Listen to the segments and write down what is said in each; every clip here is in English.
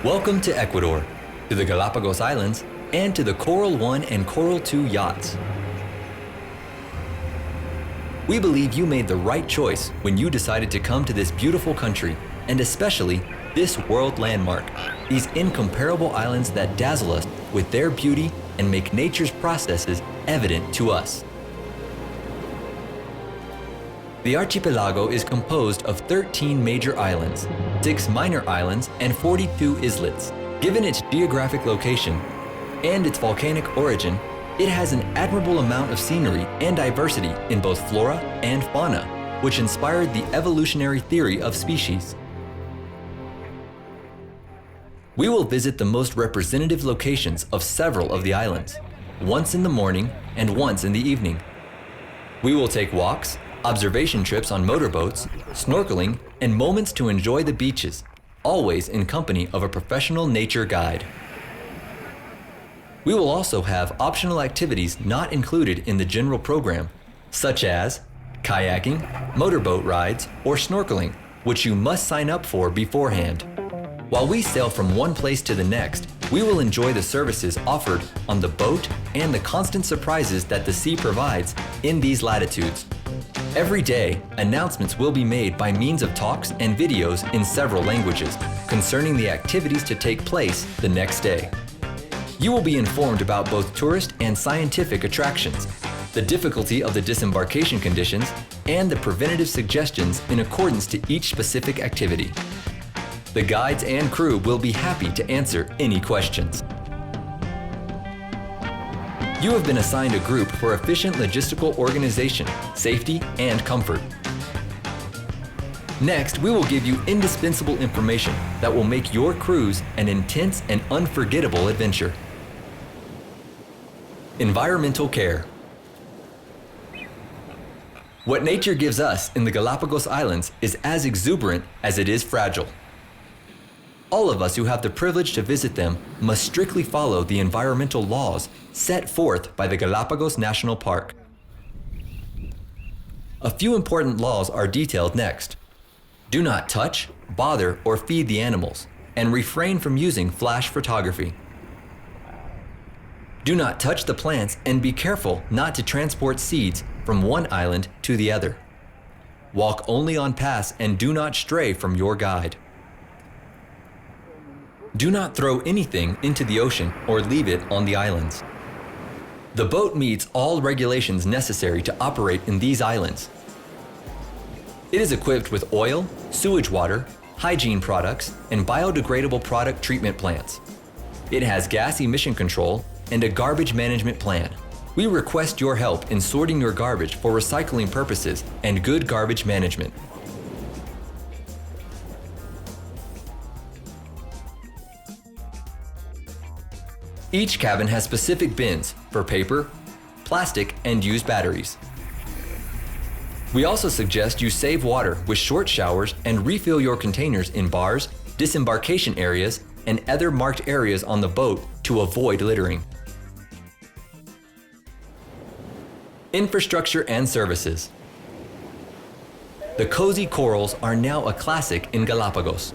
Welcome to Ecuador, to the Galapagos Islands, and to the Coral 1 and Coral 2 yachts. We believe you made the right choice when you decided to come to this beautiful country, and especially this world landmark, these incomparable islands that dazzle us with their beauty and make nature's processes evident to us. The archipelago is composed of 13 major islands, 6 minor islands, and 42 islets. Given its geographic location and its volcanic origin, it has an admirable amount of scenery and diversity in both flora and fauna, which inspired the evolutionary theory of species. We will visit the most representative locations of several of the islands, once in the morning and once in the evening. We will take walks, observation trips on motorboats, snorkeling, and moments to enjoy the beaches, always in company of a professional nature guide. We will also have optional activities not included in the general program, such as kayaking, motorboat rides, or snorkeling, which you must sign up for beforehand. While we sail from one place to the next, we will enjoy the services offered on the boat and the constant surprises that the sea provides in these latitudes. Every day, announcements will be made by means of talks and videos in several languages concerning the activities to take place the next day. You will be informed about both tourist and scientific attractions, the difficulty of the disembarkation conditions, and the preventative suggestions in accordance to each specific activity. The guides and crew will be happy to answer any questions. You have been assigned a group for efficient logistical organization, safety, and comfort. Next, we will give you indispensable information that will make your cruise an intense and unforgettable adventure. Environmental care. What nature gives us in the Galapagos Islands is as exuberant as it is fragile. All of us who have the privilege to visit them must strictly follow the environmental laws set forth by the Galapagos National Park. A few important laws are detailed next. Do not touch, bother, or feed the animals, and refrain from using flash photography. Do not touch the plants and be careful not to transport seeds from one island to the other. Walk only on paths and do not stray from your guide. Do not throw anything into the ocean or leave it on the islands. The boat meets all regulations necessary to operate in these islands. It is equipped with oil, sewage water, hygiene products, and biodegradable product treatment plants. It has gas emission control and a garbage management plan. We request your help in sorting your garbage for recycling purposes and good garbage management. Each cabin has specific bins for paper, plastic, and used batteries. We also suggest you save water with short showers and refill your containers in bars, disembarkation areas, and other marked areas on the boat to avoid littering. Infrastructure and services. The cozy corals are now a classic in Galapagos.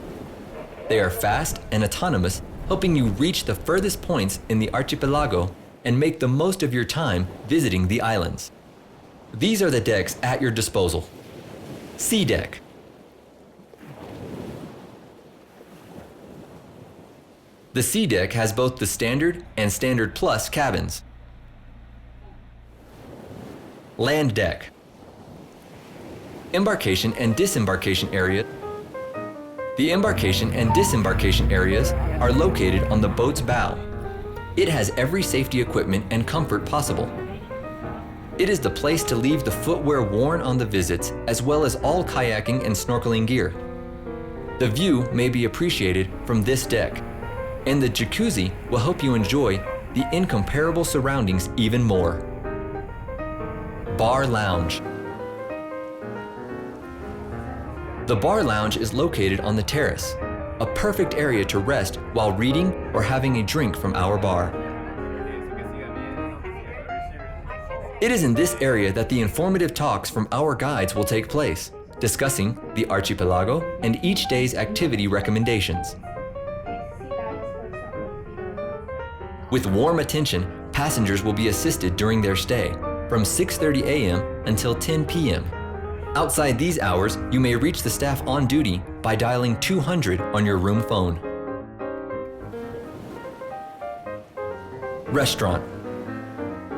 They are fast and autonomous, helping you reach the furthest points in the archipelago and make the most of your time visiting the islands. These are the decks at your disposal. Sea deck. The sea deck has both the standard and standard plus cabins. Land deck. Embarkation and disembarkation area. The embarkation and disembarkation areas are located on the boat's bow. It has every safety equipment and comfort possible. It is the place to leave the footwear worn on the visits, as well as all kayaking and snorkeling gear. The view may be appreciated from this deck, and the jacuzzi will help you enjoy the incomparable surroundings even more. Bar lounge. The bar lounge is located on the terrace, a perfect area to rest while reading or having a drink from our bar. It is in this area that the informative talks from our guides will take place, discussing the archipelago and each day's activity recommendations. With warm attention, passengers will be assisted during their stay from 6:30 a.m. until 10 p.m. Outside these hours, you may reach the staff on duty by dialing 200 on your room phone. Restaurant.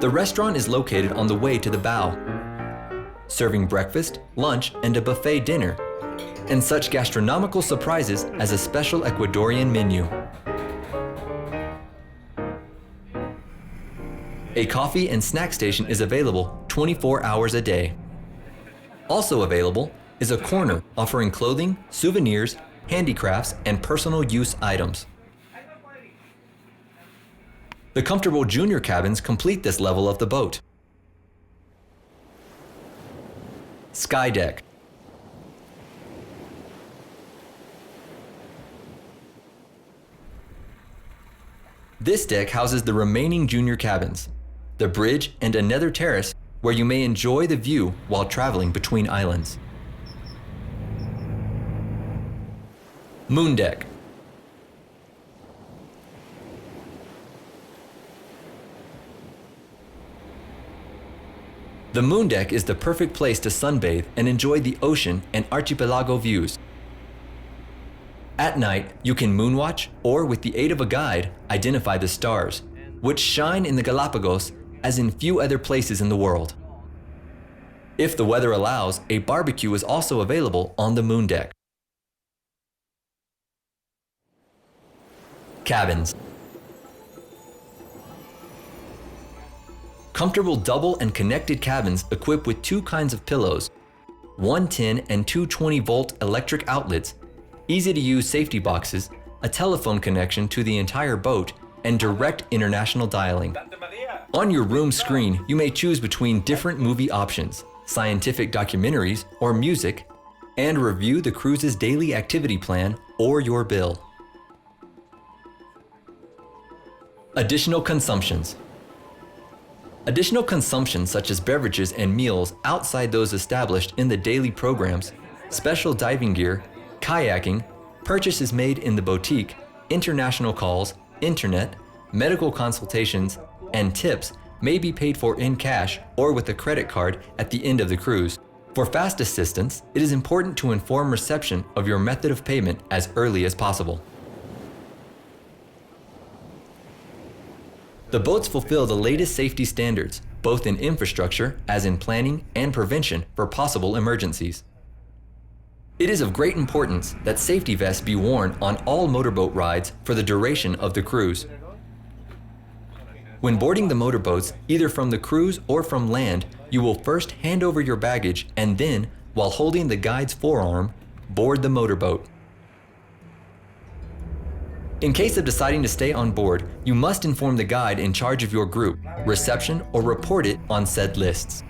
The restaurant is located on the way to the bow, serving breakfast, lunch, and a buffet dinner, and such gastronomical surprises as a special Ecuadorian menu. A coffee and snack station is available 24 hours a day. Also available is a corner offering clothing, souvenirs, handicrafts, and personal use items. The comfortable junior cabins complete this level of the boat. Sky deck. This deck houses the remaining junior cabins, the bridge, and another terrace where you may enjoy the view while traveling between islands. Moon deck. The moon deck is the perfect place to sunbathe and enjoy the ocean and archipelago views. At night, you can moonwatch or, with the aid of a guide, identify the stars, which shine in the Galapagos as in few other places in the world. If the weather allows, a barbecue is also available on the moon deck. Cabins. Comfortable double and connected cabins equipped with two kinds of pillows, one 10 and two 20-volt electric outlets, easy-to-use safety boxes, a telephone connection to the entire boat, and direct international dialing. On your room screen, you may choose between different movie options, scientific documentaries, or music, and review the cruise's daily activity plan or your bill. Additional consumptions. Additional consumptions such as beverages and meals outside those established in the daily programs, special diving gear, kayaking, purchases made in the boutique, international calls, internet, medical consultations, and tips may be paid for in cash or with a credit card at the end of the cruise. For fast assistance, it is important to inform reception of your method of payment as early as possible. The boats fulfill the latest safety standards, both in infrastructure as in planning and prevention for possible emergencies. It is of great importance that safety vests be worn on all motorboat rides for the duration of the cruise. When boarding the motorboats, either from the cruise or from land, you will first hand over your baggage and then, while holding the guide's forearm, board the motorboat. In case of deciding to stay on board, you must inform the guide in charge of your group, reception, or report it on said lists.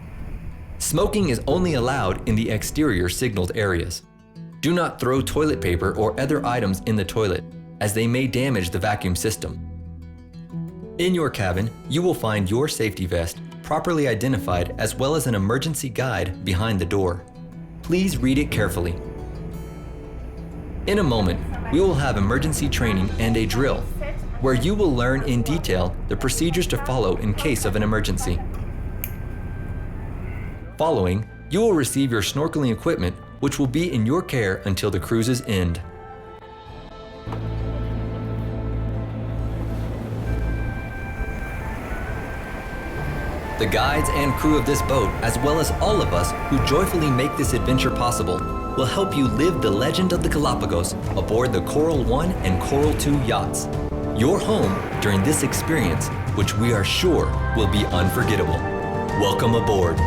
Smoking is only allowed in the exterior signaled areas. Do not throw toilet paper or other items in the toilet, as they may damage the vacuum system. In your cabin, you will find your safety vest properly identified as well as an emergency guide behind the door. Please read it carefully. In a moment, we will have emergency training and a drill, where you will learn in detail the procedures to follow in case of an emergency. Following, you will receive your snorkeling equipment, which will be in your care until the cruise's end. The guides and crew of this boat, as well as all of us who joyfully make this adventure possible, will help you live the legend of the Galapagos aboard the Coral 1 and Coral 2 yachts. Your home during this experience, which we are sure will be unforgettable. Welcome aboard.